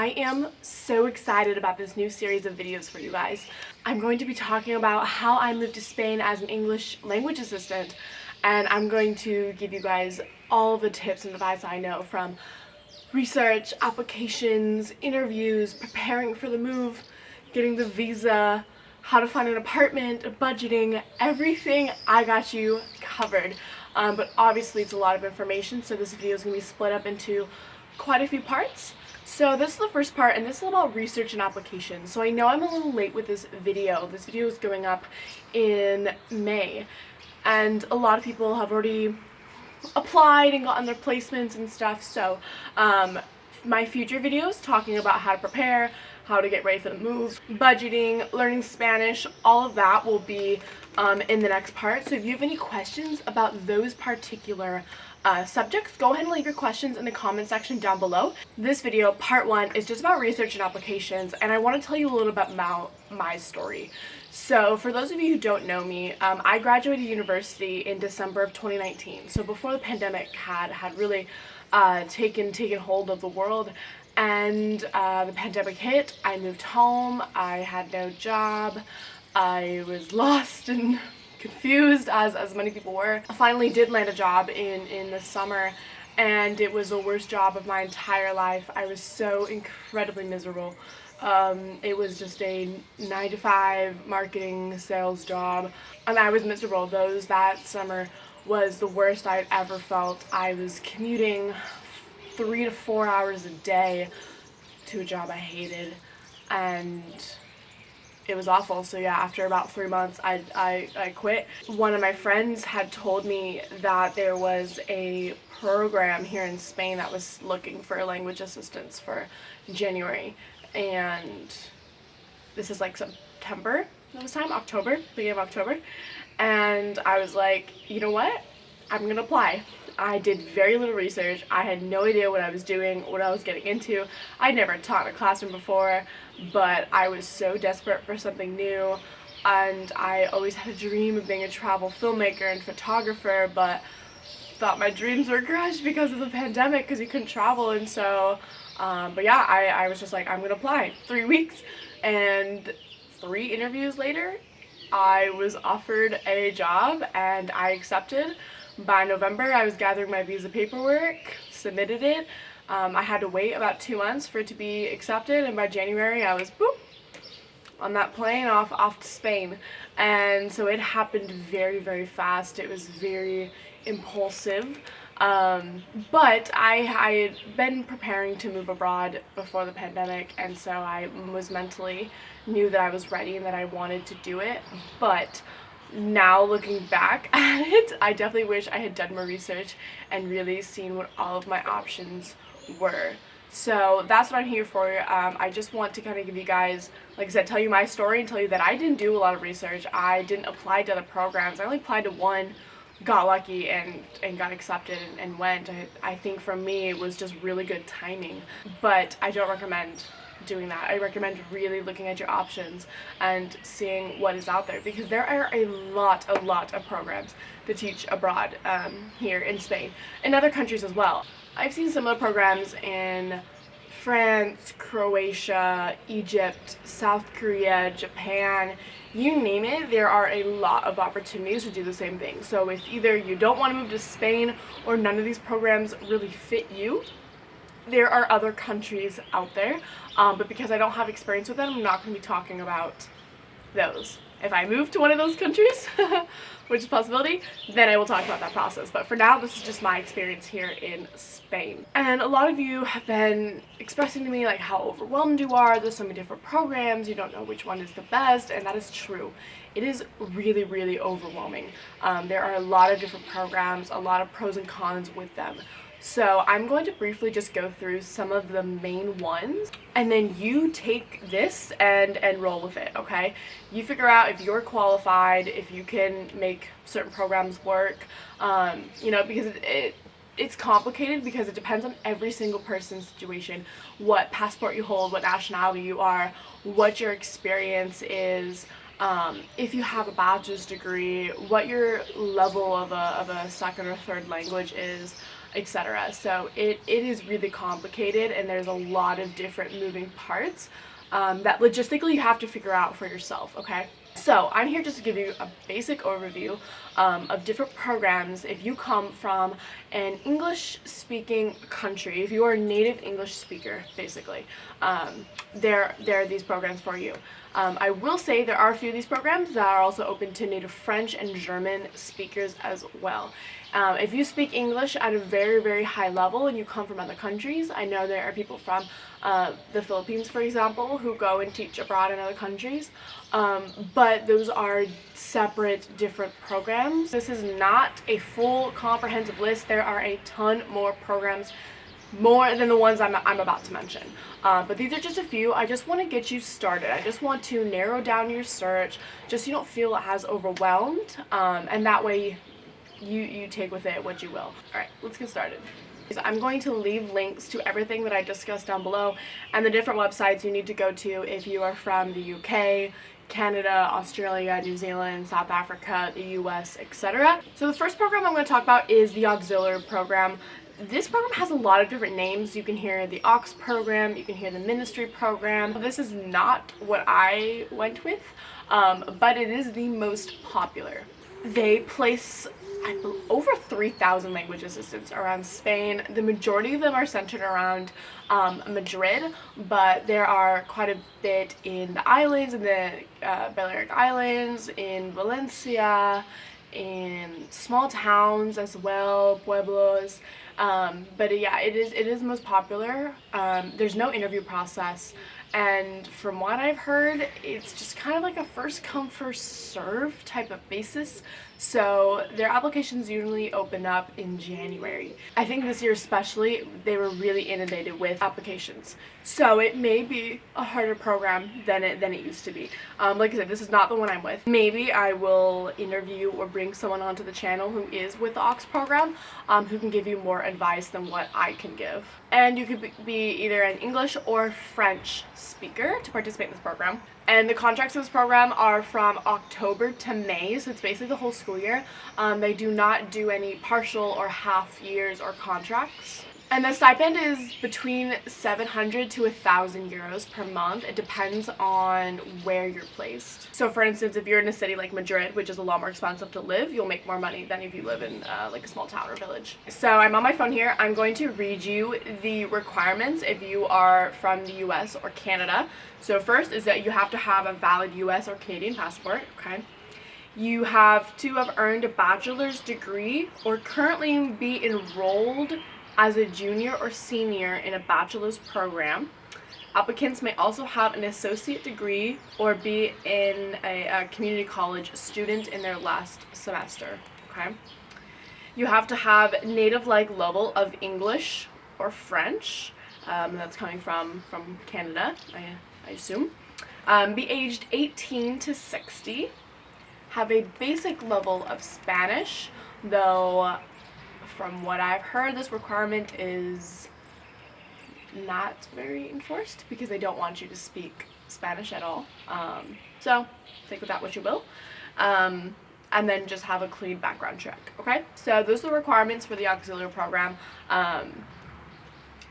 I am so excited about this new series of videos for you guys. I'm going to be talking about how I moved to Spain as an English language assistant, and I'm going to give you guys all the tips and advice I know from research, applications, interviews, preparing for the move, getting the visa, how to find an apartment, budgeting, everything. I got you covered. But obviously it's a lot of information, so this video is going to be split up into quite a few parts. So this is the first part, and this is about research and applications. So I know I'm a little late with this video. This video is going up in May, and a lot of people have already applied and gotten their placements and stuff. So my future videos talking about how to prepare, how to get ready for the move, budgeting, learning Spanish, all of that will be in the next part. So if you have any questions about those particular subjects, go ahead and leave your questions in the comment section down below. This video, part 1, is just about research and applications, and I want to tell you a little bit about my story. So for those of you who don't know me, I graduated university in December of 2019, so before the pandemic had really taken hold of the world. And the pandemic hit. I moved home, I had no job, I was lost and confused, as many people were. I finally did land a job in the summer, and it was the worst job of my entire life. I was so incredibly miserable. It was just a 9-to-5 marketing sales job, and I was miserable. That summer was the worst I'd ever felt. I was commuting 3 to 4 hours a day to a job I hated, and it was awful. So yeah, after about 3 months I quit. One of my friends had told me that there was a program here in Spain that was looking for language assistants for January, and this is like September this time, October, beginning of October, and I was like, you know what, I'm gonna apply. I did very little research. I had no idea what I was doing, what I was getting into. I'd never taught in a classroom before, but I was so desperate for something new, and I always had a dream of being a travel filmmaker and photographer, but thought my dreams were crushed because of the pandemic, because you couldn't travel. And so but yeah, I was just like, I'm gonna apply. 3 weeks, and 3 interviews later I was offered a job, and I accepted. By November, I was gathering my visa paperwork, submitted it. I had to wait about 2 months for it to be accepted, and by January I was boop on that plane off to Spain. And so it happened very, very fast. It was very impulsive. But I had been preparing to move abroad before the pandemic, and so I was mentally knew that I was ready and that I wanted to do it. But now looking back at it, I definitely wish I had done more research and really seen what all of my options were. So that's what I'm here for. I just want to kind of give you guys, like I said, tell you my story and tell you that I didn't do a lot of research. I didn't apply to other programs. I only applied to one, got lucky, and got accepted and went. I think for me it was just really good timing, but I don't recommend doing that. I recommend really looking at your options and seeing what is out there, because there are a lot of programs to teach abroad here in Spain and other countries as well. I've seen similar programs in France, Croatia, Egypt, South Korea, Japan, you name it. There are a lot of opportunities to do the same thing. So if either you don't want to move to Spain or none of these programs really fit you, there are other countries out there, but because I don't have experience with them, I'm not going to be talking about those. If I move to one of those countries, which is a possibility, then I will talk about that process. But for now, this is just my experience here in Spain. And a lot of you have been expressing to me like how overwhelmed you are. There's so many different programs, you don't know which one is the best, and that is true. It is really, really overwhelming. There are a lot of different programs, a lot of pros and cons with them. So I'm going to briefly just go through some of the main ones, and then you take this and roll with it, okay? You figure out if you're qualified, if you can make certain programs work, you know, because it's complicated because it depends on every single person's situation, what passport you hold, what nationality you are, what your experience is, if you have a bachelor's degree, what your level of a second or third language is. etc. So it is really complicated, and there's a lot of different moving parts that logistically you have to figure out for yourself, okay? So I'm here just to give you a basic overview of different programs. If you come from an English-speaking country, if you are a native English speaker, basically, there are these programs for you. I will say there are a few of these programs that are also open to native French and German speakers as well. If you speak English at a very, very high level and you come from other countries, I know there are people from the Philippines, for example, who go and teach abroad in other countries, but those are separate, different programs. This is not a full comprehensive list. There are a ton more programs, more than the ones I'm about to mention. But these are just a few. I just want to get you started. I just want to narrow down your search just so you don't feel as overwhelmed, and that way you take with it what you will. Alright, let's get started. I'm going to leave links to everything that I discussed down below and the different websites you need to go to if you are from the UK, Canada, Australia, New Zealand, South Africa, the US, etc. So the first program I'm going to talk about is the auxiliary program. This program has a lot of different names. You can hear the AUX program, you can hear the ministry program. This is not what I went with, but it is the most popular. They place over 3,000 language assistants around Spain. The majority of them are centered around Madrid, but there are quite a bit in the islands, in the Balearic Islands, in Valencia, in small towns as well, pueblos. But yeah, it is most popular. There's no interview process, and from what I've heard, it's just kind of like a first come first serve type of basis. So their applications usually open up in January. I think this year especially, they were really inundated with applications. So it may be a harder program than it used to be. Like I said, this is not the one I'm with. Maybe I will interview or bring someone onto the channel who is with the AUX program, who can give you more advice than what I can give. And you could be either an English or French speaker to participate in this program. And the contracts of this program are from October to May, so it's basically the whole school year. They do not do any partial or half years or contracts. And the stipend is between 700 to 1,000 euros per month. It depends on where you're placed. So for instance, if you're in a city like Madrid, which is a lot more expensive to live, you'll make more money than if you live in like a small town or village. So I'm on my phone here. I'm going to read you the requirements if you are from the US or Canada. So first is that you have to have a valid US or Canadian passport, okay? You have to have earned a bachelor's degree or currently be enrolled as a junior or senior in a bachelor's program. Applicants may also have an associate degree or be in a community college student in their last semester, okay? You have to have native-like level of English or French, that's coming from Canada, I assume. Be aged 18 to 60. Have a basic level of Spanish, though from what I've heard, this requirement is not very enforced because they don't want you to speak Spanish at all. So take with that what you will. And then just have a clean background check, okay? So those are the requirements for the auxiliary program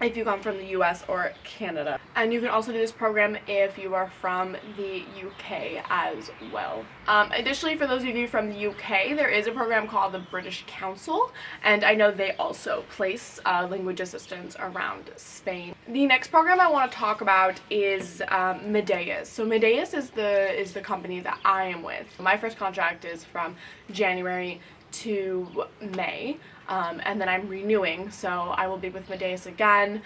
if you come from the US or Canada. And you can also do this program if you are from the UK as well. Additionally, for those of you from the UK, there is a program called the British Council, and I know they also place language assistants around Spain. The next program I want to talk about is Meddeas. So Meddeas is the company that I am with. My first contract is from January to May, and then I'm renewing, so I will be with Meddeas again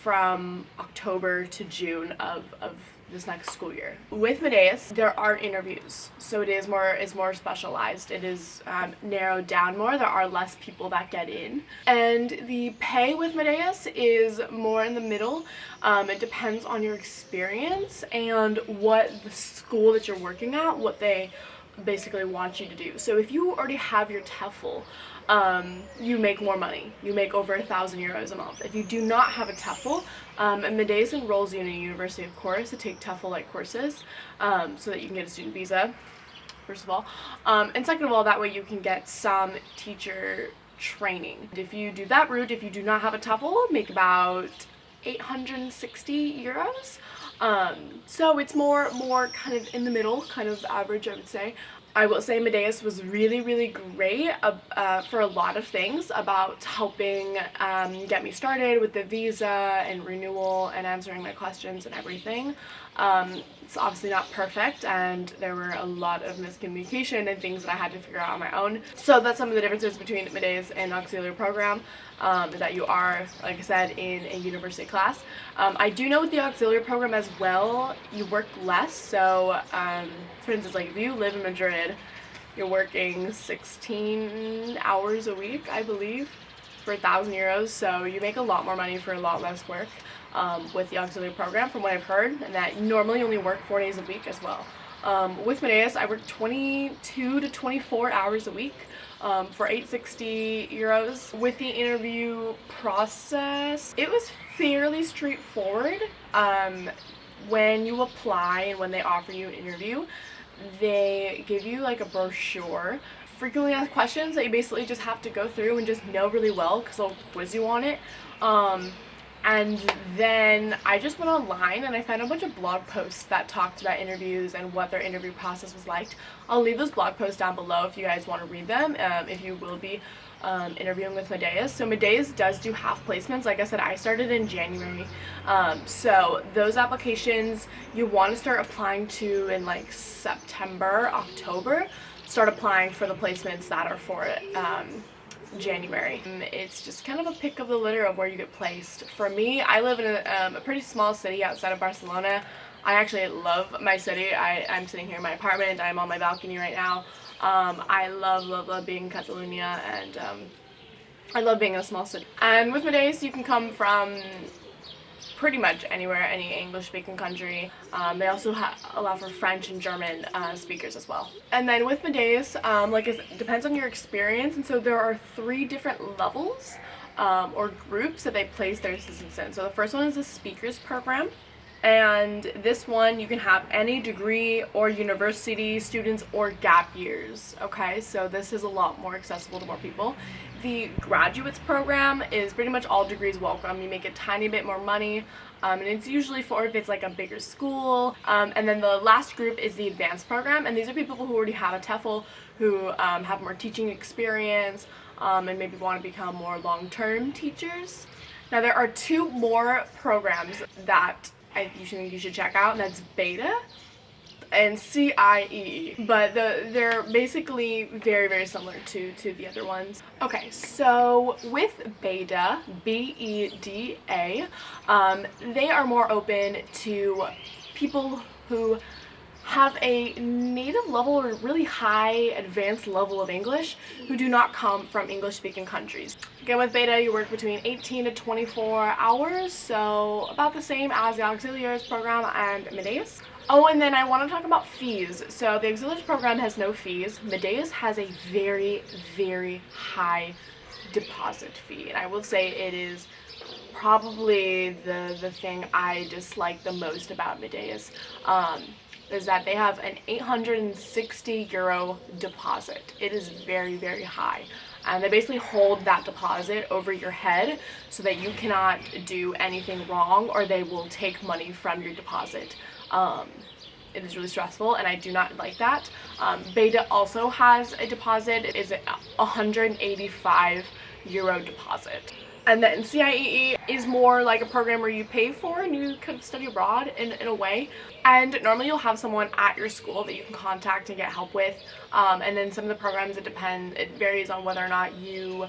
from October to June of this next school year. With Meddeas, there are interviews, so it's more specialized. It is narrowed down more. There are less people that get in, and the pay with Meddeas is more in the middle. It depends on your experience and what the school that you're working at, what they basically want you to do. So if you already have your TEFL, you make more money. You make over 1,000 euros a month. If you do not have a TEFL, Meddeas enrolls you in a university, of course, to take TEFL-like courses, so that you can get a student visa, first of all. And second of all, that way you can get some teacher training. If you do that route, if you do not have a TOEFL, make about 860 euros. So it's more kind of in the middle, kind of average, I would say. I will say Meddeas was really great for a lot of things, about helping get me started with the visa and renewal and answering my questions and everything. It's obviously not perfect, and there were a lot of miscommunication and things that I had to figure out on my own. So that's some of the differences between Meddeas and auxiliary program, that you are, like I said, in a university class. I do know with the auxiliary program as well, you work less. So for instance, like if you live in Madrid, you're working 16 hours a week, I believe, for 1,000 euros. So you make a lot more money for a lot less work with the auxiliary program, from what I've heard, and that you normally only work 4 days a week as well. With Meddeas, I work 22 to 24 hours a week for 860 euros. With the interview process, it was fairly straightforward. When you apply and when they offer you an interview, they give you like a brochure, frequently asked questions that you basically just have to go through and just know really well, because they'll quiz you on it. And then I just went online and I found a bunch of blog posts that talked about interviews and what their interview process was like. I'll leave those blog posts down below if you guys want to read them, if you will be interviewing with Meddeas. So Meddeas does do half placements. Like I said, I started in January. So those applications you want to start applying to in like September, October. Start applying for the placements that are for January. It's just kind of a pick of the litter of where you get placed. For me, I live in a pretty small city outside of Barcelona. I actually love my city. I'm sitting here in my apartment. I'm on my balcony right now. I love being in Catalonia, and I love being in a small city. And with Meddeas, you can come from pretty much anywhere, any English-speaking country. They also allow for French and German speakers as well. And then with Meddeas, like it depends on your experience, and so there are 3 different levels or groups that they place their assistants in. So the first one is the speakers program, and this one you can have any degree or university students or gap years. Okay, so this is a lot more accessible to more people. The graduates program is pretty much all degrees welcome. You make a tiny bit more money, and it's usually for if it's like a bigger school. And then the last group is the advanced program, and these are people who already have a TOEFL, who have more teaching experience, and maybe want to become more long-term teachers. Now there are 2 more programs that you should check out, and that's Beta and CIEE, but they're basically very similar to the other ones. Okay, so with Beta, B-E-D-A, they are more open to people who have a native level or really high advanced level of English who do not come from English-speaking countries. Again, with Beta, you work between 18 to 24 hours, so about the same as the auxiliaries program and Meddeas. Oh, and then I want to talk about fees. So the auxiliaries program has no fees. Meddeas has a very high deposit fee, and I will say it is probably the thing I dislike the most about Meddeas. Is that they have an 860 euro deposit. It is very high, and they basically hold that deposit over your head so that you cannot do anything wrong, or they will take money from your deposit. It is really stressful, and I do not like that. Beta also has a deposit. It is a 185 euro deposit. And then CIEE is more like a program where you pay for and you could study abroad in a way. And normally you'll have someone at your school that you can contact and get help with. And then some of the programs, it varies on whether or not you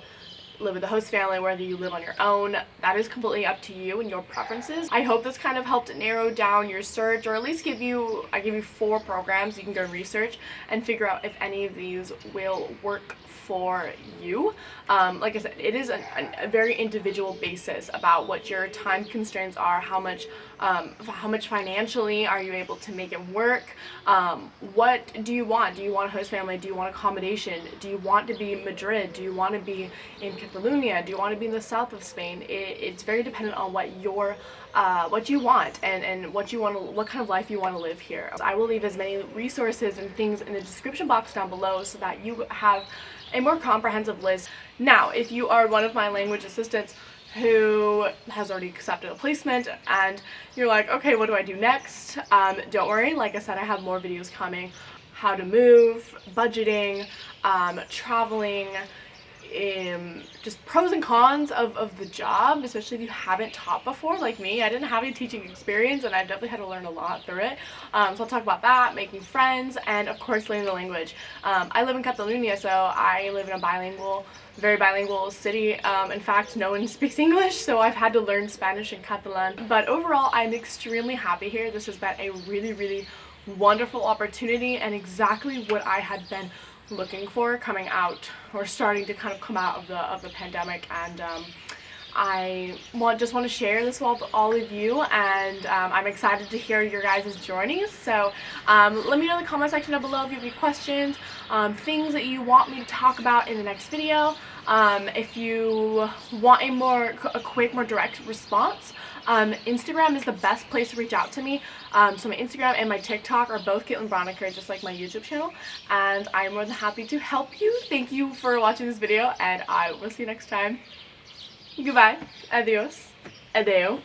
live with a host family, whether you live on your own. That is completely up to you and your preferences. I hope this kind of helped narrow down your search, or at least I give you 4 programs you can go research and figure out if any of these will work for you. Like I said, it is a very individual basis about what your time constraints are, how much financially are you able to make it work. What do you want? Do you want a host family? Do you want accommodation? Do you want to be in Madrid? Do you want to be in Catalonia? Do you want to be in the south of Spain? It's very dependent on what you want and what kind of life you want to live here. I will leave as many resources and things in the description box down below so that you have a more comprehensive list. Now, if you are one of my language assistants who has already accepted a placement and you're like, okay, what do I do next? Don't worry, like I said, I have more videos coming. How to move, budgeting, traveling, just pros and cons of the job, especially if you haven't taught before like me. I didn't have any teaching experience and I definitely had to learn a lot through it. So I'll talk about that, making friends, and of course learning the language. I live in Catalonia, so I live in a very bilingual city. In fact, no one speaks English, so I've had to learn Spanish and Catalan. But overall, I'm extremely happy here. This has been a really, really wonderful opportunity and exactly what I had been looking for coming out, or starting to kind of come out of the pandemic. And I just want to share this with all of you, and I'm excited to hear your guys' journeys. So let me know in the comment section down below if you have any questions, things that you want me to talk about in the next video. If you want a quick, more direct response, Instagram is the best place to reach out to me. So my Instagram and my TikTok are both Caitlin Broniker, just like my YouTube channel, and I'm more than happy to help you. Thank you for watching this video, and I will see you next time. Goodbye. Adios. Adeo.